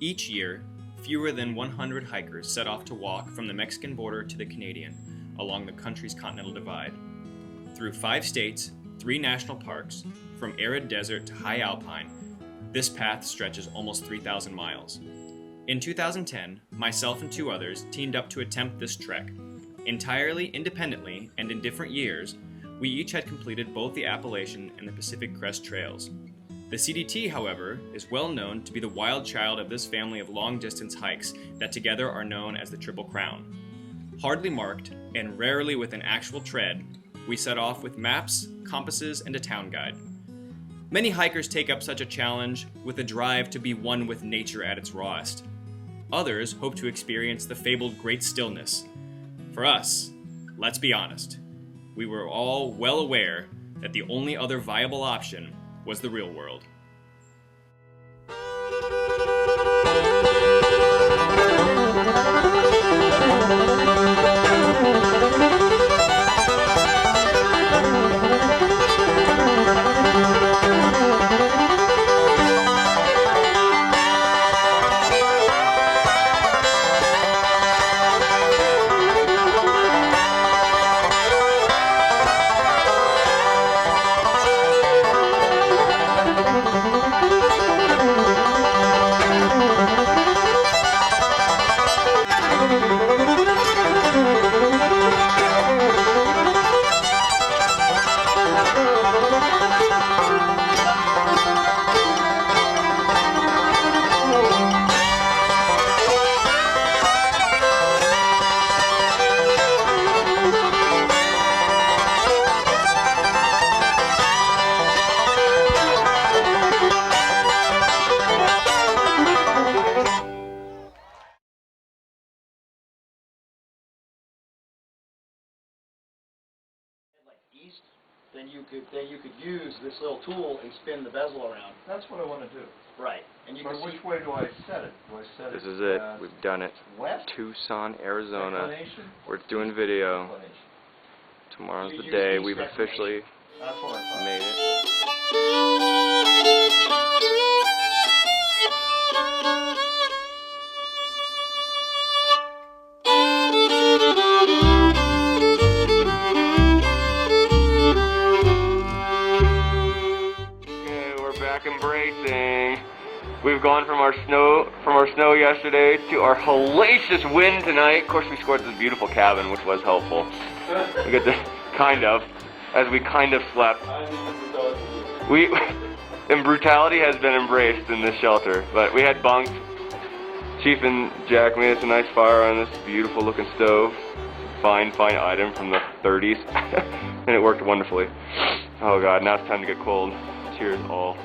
Each year, fewer than 100 hikers set off to walk from the Mexican border to the Canadian along the country's Continental Divide. Through 5 states, 3 national parks, from arid desert to high alpine, this path stretches almost 3,000 miles. In 2010, myself and 2 others teamed up to attempt this trek. Entirely independently and in different years, we each had completed both the Appalachian and the Pacific Crest Trails. The CDT, however, is well known to be the wild child of this family of long-distance hikes that together are known as the Triple Crown. Hardly marked, and rarely with an actual tread, we set off with maps, compasses, and a town guide. Many hikers take up such a challenge with a drive to be one with nature at its rawest. Others hope to experience the fabled Great Stillness. For us, let's be honest, we were all well aware that the only other viable option was the real world. East, then you could use this little tool and spin the bezel around. That's what I want to do. Right. And you But can which way do I set it? Do I set This it is it. We've done it. west? Tucson, Arizona. Declination? We're doing video. Declination. Tomorrow's You the use day. east We've declination. officially That's what I thought. made it. Okay, we're back embracing. We've gone from our snow yesterday to our hellacious wind tonight. Of course, we scored this beautiful cabin, which was helpful. We get this as we kind of slept. And brutality has been embraced in this shelter, but we had bunks. Chief and Jack made us a nice fire on this beautiful looking stove. Fine item from the 30s. And it worked wonderfully. Oh God, now it's time to get cold. Cheers all.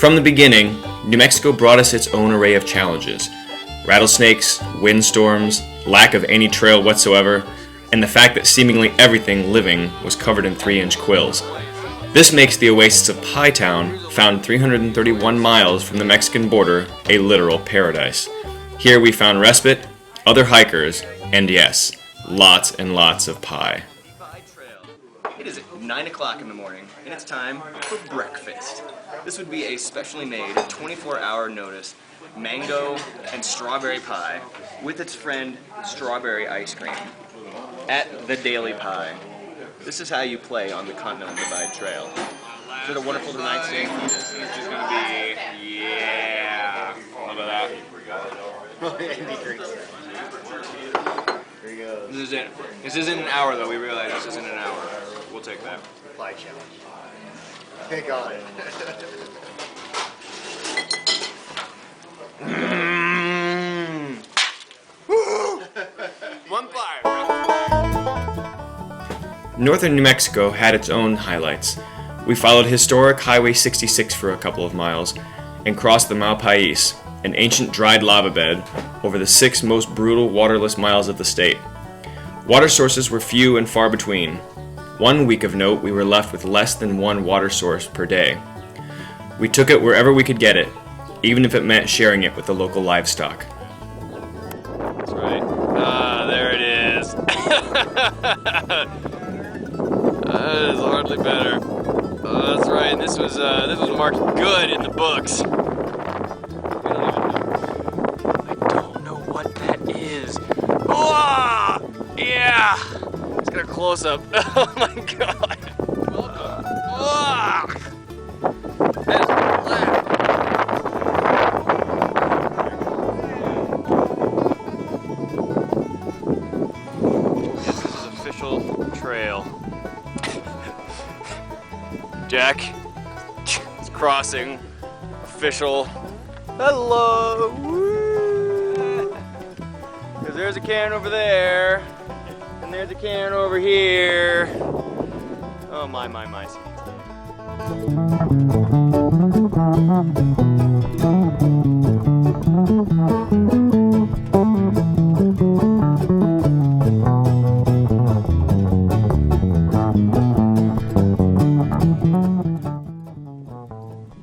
From the beginning, New Mexico brought us its own array of challenges. Rattlesnakes, windstorms, lack of any trail whatsoever, and the fact that seemingly everything living was covered in 3-inch quills. This makes the oasis of Pie Town, found 331 miles from the Mexican border, a literal paradise. Here we found respite, other hikers, and yes, lots and lots of pie. It is 9 o'clock in the morning, and it's time for breakfast. This would be a specially made 24-hour notice mango and strawberry pie with its friend strawberry ice cream at the Daily Pie. This is how you play on the Continental Divide Trail. Is it a wonderful night, Steve? This is just gonna be, yeah. Look at that. Here he goes. This is it. This isn't an hour though. We realize this isn't an hour. We'll take that. Pie challenge. Take on it. One fire. Northern New Mexico had its own highlights. We followed historic Highway 66 for a couple of miles and crossed the Malpais, an ancient dried lava bed, over the 6 most brutal waterless miles of the state. Water sources were few and far between. One week of note, we were left with less than 1 water source per day. We took it wherever we could get it, even if it meant sharing it with the local livestock. That's right. Ah, there it is. That is hardly better. Oh, that's right. This was marked good in the books. I don't know what that is. Oh, yeah. Let's get a close up. Oh my god. Oh, that is black. This is official trail. Jack is crossing. Official. Hello. Because there's a can over there, and there's a can over here. Oh my.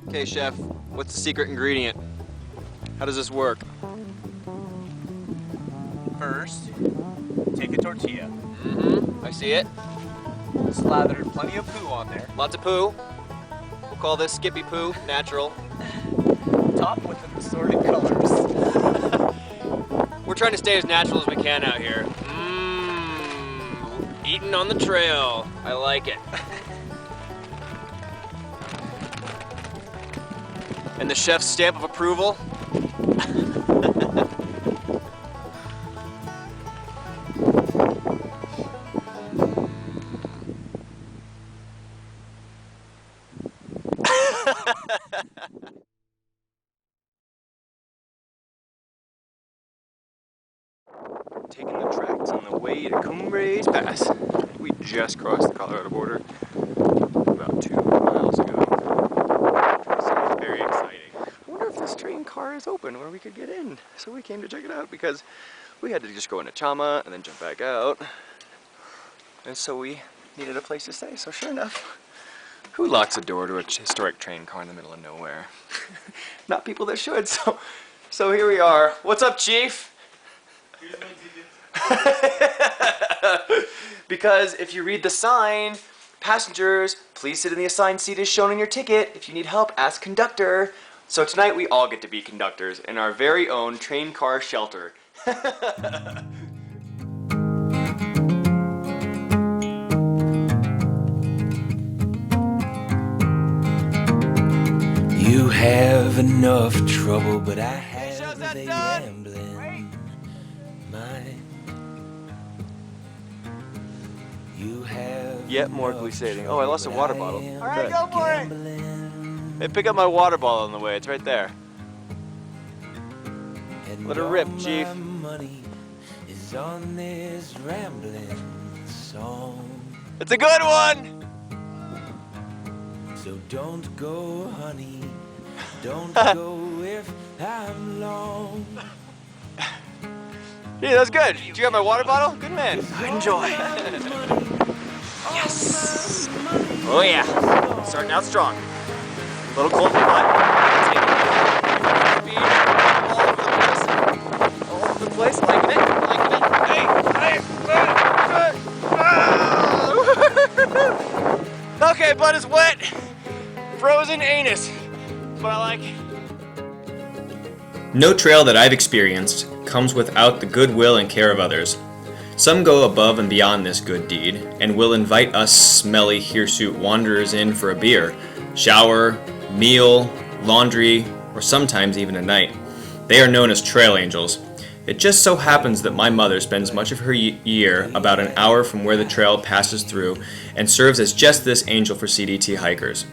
Okay, chef, what's the secret ingredient? How does this work? First, take a tortilla. I see it. Slather plenty of poo on there. Lots of poo. We'll call this Skippy Poo, natural. Top with the assorted colors. We're trying to stay as natural as we can out here. Eating on the trail. I like it. And the chef's stamp of approval. Taking the tracks on the way to Cumbres Pass. We just crossed the Colorado border about 2 miles ago. So it's very exciting. I wonder if this train car is open where we could get in. So we came to check it out because we had to just go into Chama and then jump back out. And so we needed a place to stay. So sure enough, who locks a door to a historic train car in the middle of nowhere? Not people that should. So here we are. What's up, Chief? Because if you read the sign, passengers, please sit in the assigned seat as shown on your ticket. If you need help, ask conductor. So tonight we all get to be conductors in our very own train car shelter. You have enough trouble, but I have a rambling mind. You have Yet more glycating. Oh, I lost a water bottle. All right, go for it. Hey, pick up my water bottle on the way. It's right there. Let her rip, Chief. Money is on this rambling song. It's a good one. So don't go, honey. Don't go if I'm long. Yeah, that's good. Did you have my water bottle? Good man. Enjoy. Yes. Oh yeah. Starting out strong. A little cold, but speed all over the place. Liking it. Liking it. Hey. Okay, butt is wet. Frozen anus. But I like it. No trail that I've experienced comes without the goodwill and care of others. Some go above and beyond this good deed, and will invite us smelly hirsute wanderers in for a beer, shower, meal, laundry, or sometimes even a night. They are known as trail angels. It just so happens that my mother spends much of her year about an hour from where the trail passes through and serves as just this angel for CDT hikers.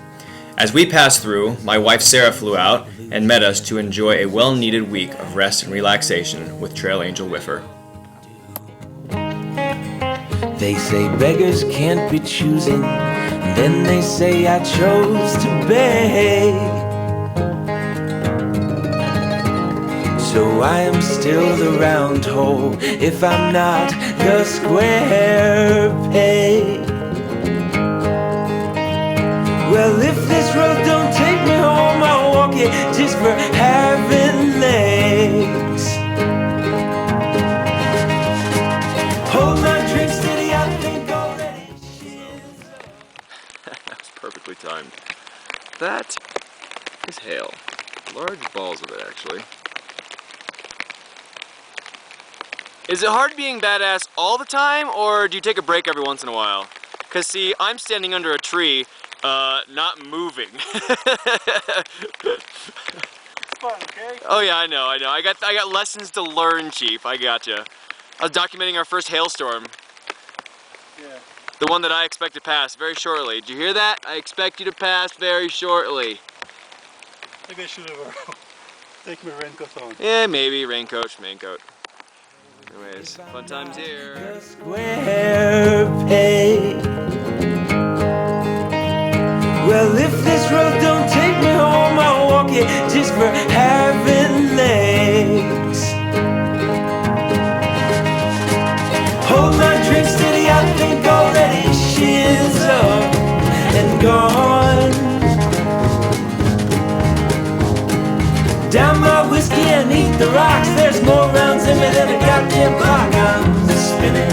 As we passed through, my wife Sarah flew out and met us to enjoy a well-needed week of rest and relaxation with Trail Angel Whiffer. They say beggars can't be choosing, and then they say I chose to beg. So I am still the round hole if I'm not the square peg. Well, if this road don't take me home, I'll walk it just for having legs. Hold my drink steady, I think already. That was perfectly timed. That is hail. Large balls of it, actually. Is it hard being badass all the time, or do you take a break every once in a while? Because see, I'm standing under a tree, not moving. It's fun, okay? Oh yeah, I know. I got lessons to learn, Chief. I gotcha. I was documenting our first hailstorm. Yeah. The one that I expect to pass very shortly. Did you hear that? I expect you to pass very shortly. I think I should have taken my raincoat on. Yeah, maybe raincoat, schmaincoat. Anyways, fun times here. The square peg. Well, if this road don't take me home, I'll walk it just for having legs. Hold my drink steady, I think already she's up and gone. Down my whiskey and eat the rocks. There's more rounds in me than a goddamn clock. I'm spinning,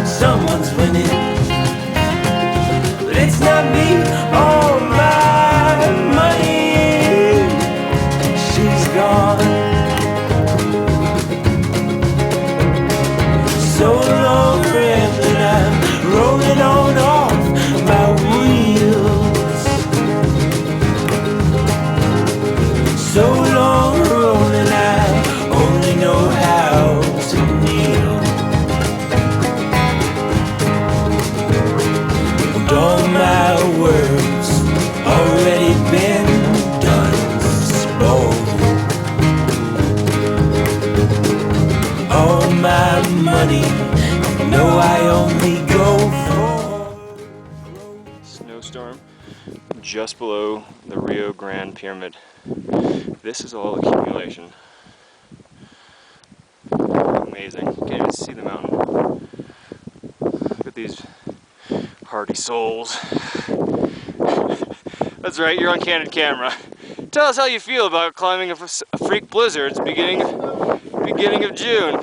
someone's winning, but it's not me. All my money, she's gone. So long rambling, I'm rolling on off my wheels. So long rolling, I only know how to kneel. And all my words already been done spoke. All my money, no, I only go for. Snowstorm just below the Rio Grande Pyramid. This is all accumulation. Amazing. Can't even see the mountain. Look at these hardy souls. That's right, you're on candid camera. Tell us how you feel about climbing a freak blizzard. It's beginning of June.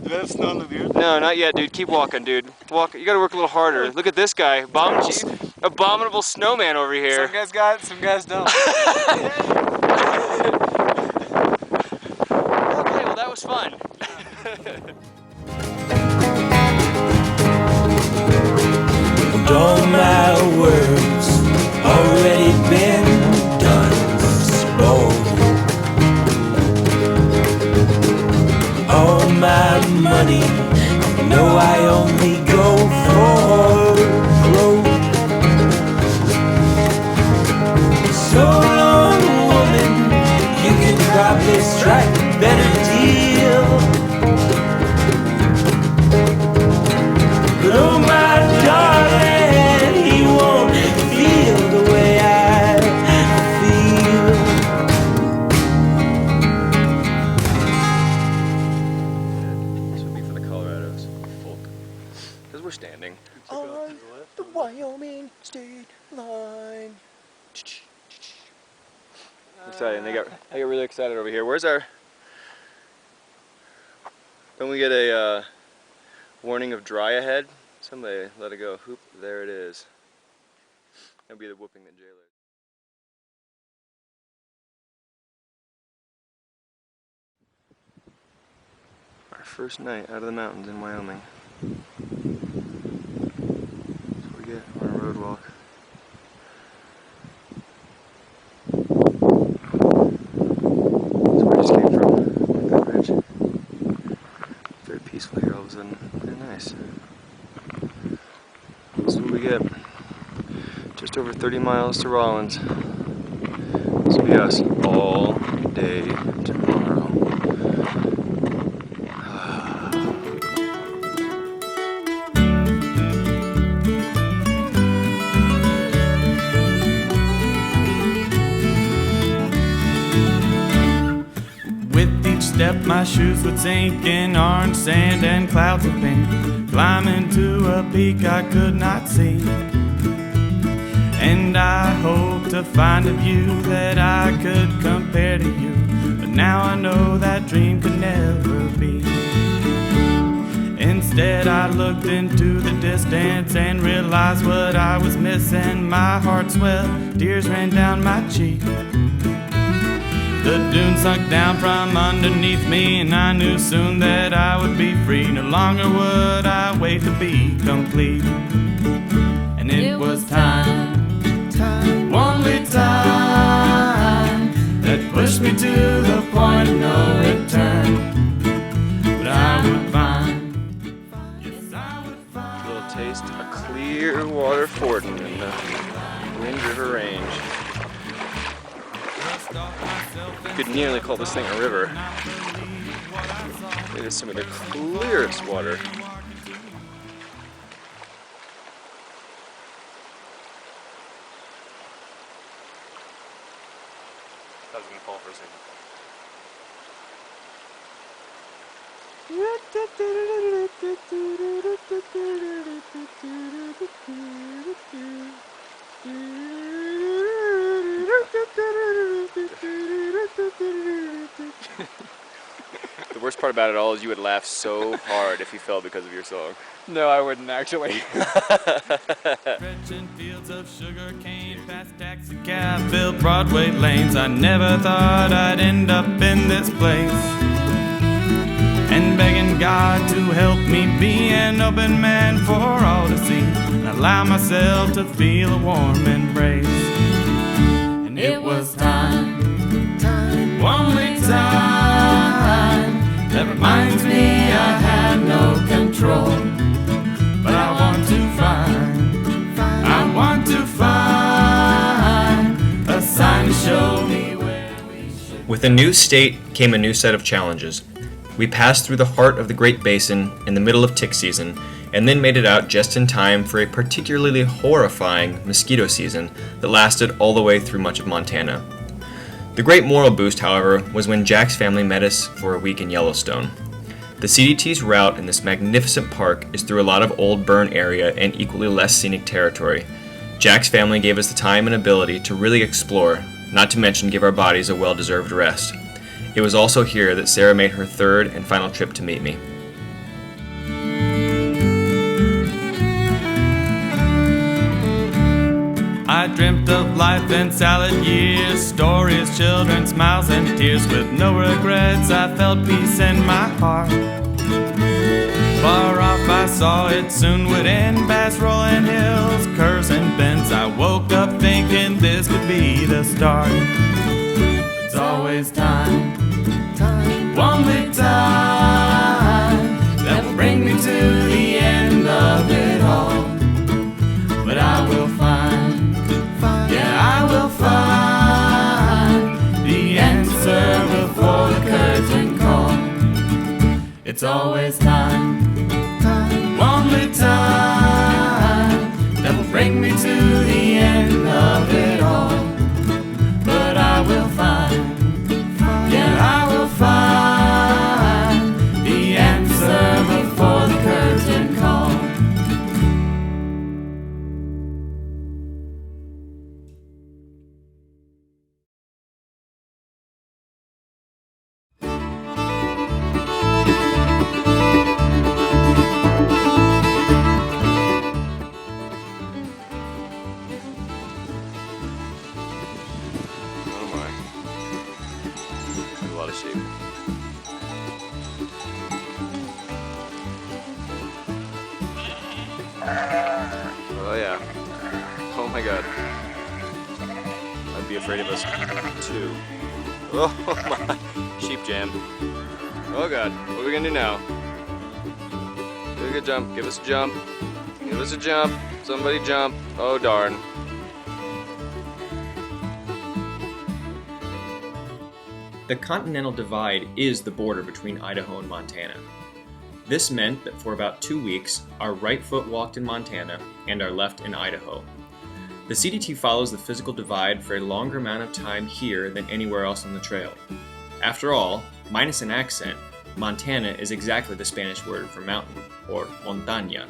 Do you have snow on the beard? No, not yet, dude. Keep walking, dude. Walk. You gotta work a little harder. Look at this guy. Abominable snowman over here. Some guys got it, some guys don't. Okay, well that was fun. And all my words already been done spoke. All my money, no, I only go for broke. So long, woman, you can probably strike a better deal. But oh my darling, he won't feel the way I feel. This would be for the Colorados. Folk. Because we're standing on the Wyoming state line. Exciting. I get really excited over here. Where's our... Don't we get a warning of dry ahead? Somebody let it go. Hoop, there it is. That'd be the whooping that jailer. Our first night out of the mountains in Wyoming. That's what we get on a road walk. That's where I just came from, that ridge. Very peaceful here all of a sudden. Very nice. This is what we get. Just over 30 miles to Rollins. This will be us all day tomorrow. With each step my shoes would sink in orange sand and clouds of pink, climbing to a peak I could not see. And I hope to find a view that I could compare to you, but now I know that dream could never be. Instead I looked into the distance and realized what I was missing. My heart swelled, tears ran down my cheek. The dune sunk down from underneath me, and I knew soon that I would be free. No longer would I wait to be complete. And it was time, only time, that pushed me to the point of no return. But I would find, yes I would find. A little taste of clear water fording in the Wind River Range. You could nearly call this thing a river. It is some of the clearest water. I was gonna fall for a second. The worst part about it all is you would laugh so hard if you fell because of your song. No, I wouldn't actually. Stretching fields of sugar cane past taxi cab filled Broadway lanes. I never thought I'd end up in this place, and begging God to help me be an open man for all to see, and allow myself to feel a warm embrace. And it was time, only time, that reminds me I had no control. But I want to find a sign to show me where we should. With a new state came a new set of challenges. We passed through the heart of the Great Basin in the middle of tick season, and then made it out just in time for a particularly horrifying mosquito season that lasted all the way through much of Montana. The great moral boost, however, was when Jack's family met us for a week in Yellowstone. The CDT's route in this magnificent park is through a lot of old burn area and equally less scenic territory. Jack's family gave us the time and ability to really explore, not to mention give our bodies a well-deserved rest. It was also here that Sarah made her third and final trip to meet me. I dreamt of life in salad years, stories, children, smiles and tears. With no regrets, I felt peace in my heart. Far off I saw it soon would end, past rolling hills, curves and bends. I woke up thinking this could be the start. It's always time, only time, that will bring me to the end of it all. But I will find, yeah, I will find the answer before the curtain call. It's always time, only time, that will bring me to the end of it all. But I will find, yeah, I will find the answer before the curtain call. Oh yeah. Oh my god. I'd be afraid of us too. Oh my. Sheep jam. Oh god. What are we gonna do now? Do a good jump. Give us a jump. Give us a jump. Somebody jump. Oh darn. The Continental Divide is the border between Idaho and Montana. This meant that for about 2 weeks, our right foot walked in Montana and our left in Idaho. The CDT follows the physical divide for a longer amount of time here than anywhere else on the trail. After all, minus an accent, Montana is exactly the Spanish word for mountain, or montaña.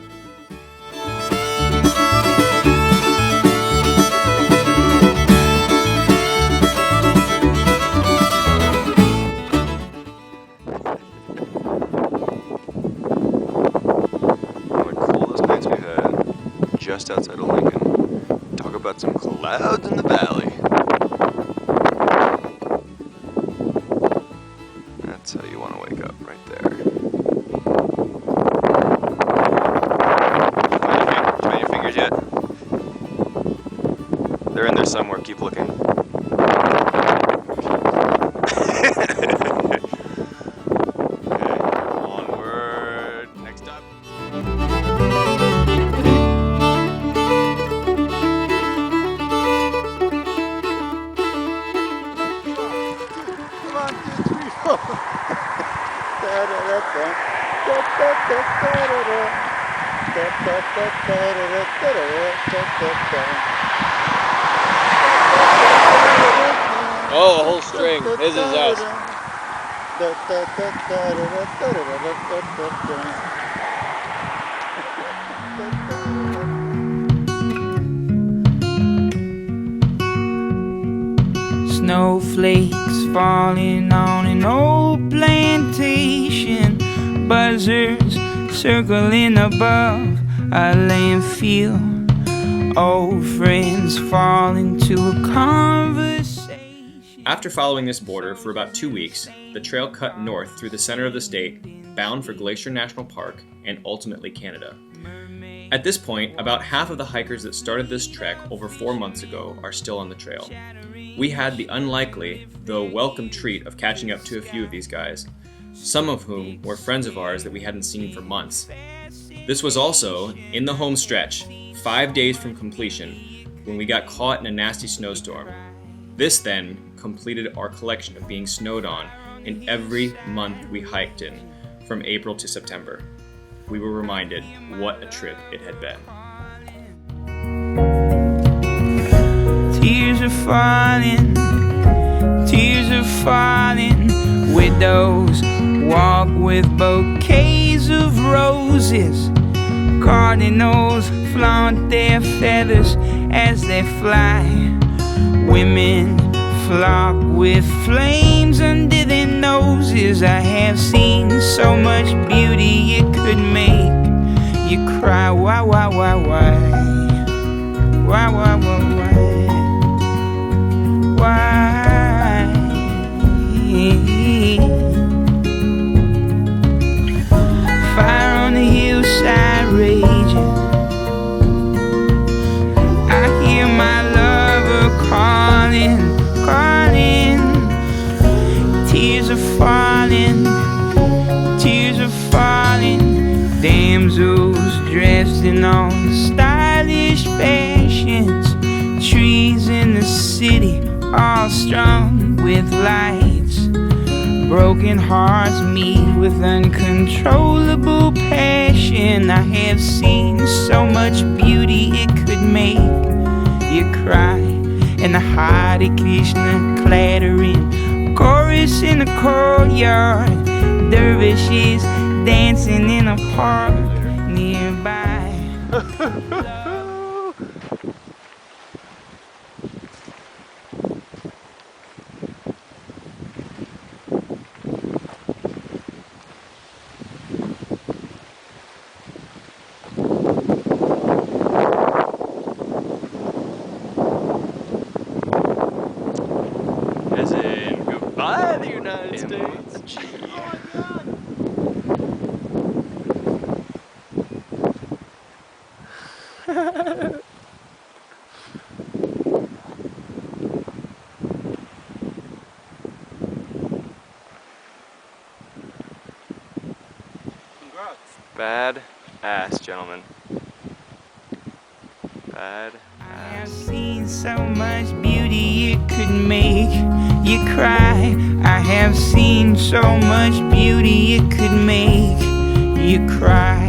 Just outside of Lincoln. Talk about some clouds in the valley. That's how you want to wake up, right there. Did you find your fingers yet? They're in there somewhere. Keep looking. Okay, onward. Next up. Oh, a whole string. This is us. Snowflakes falling on an old plantation, buzzards circling above a landfill, old friends fall into a conversation. After following this border for about 2 weeks, the trail cut north through the center of the state, bound for Glacier National Park and ultimately Canada. At this point, about half of the hikers that started this trek over 4 months ago are still on the trail. We had the unlikely, though welcome treat of catching up to a few of these guys, some of whom were friends of ours that we hadn't seen for months. This was also, in the home stretch, 5 days from completion, when we got caught in a nasty snowstorm. This then completed our collection of being snowed on in every month we hiked in, from April to September. We were reminded what a trip it had been. Tears are falling, widows walk with bouquets of roses, cardinals flaunt their feathers as they fly, women flock with flames under their noses. I have seen so much beauty it could make you cry. Why, why, why, why? Why, why, why, why? Why? Fire on the hillside raging, I hear my lover calling, calling. Tears are falling, damsels dressed in all the stylish fashions, trees in the city all strung with lights, broken hearts meet with uncontrollable passion. I have seen so much beauty it could make you cry, and the Hare Krishna clattering, chorus in the courtyard, dervishes dancing in a park nearby. As in, goodbye, the United States. Bad ass, gentlemen. Bad I've ass. seen so much beauty it could make you cry. I have seen so much beauty it could make you cry.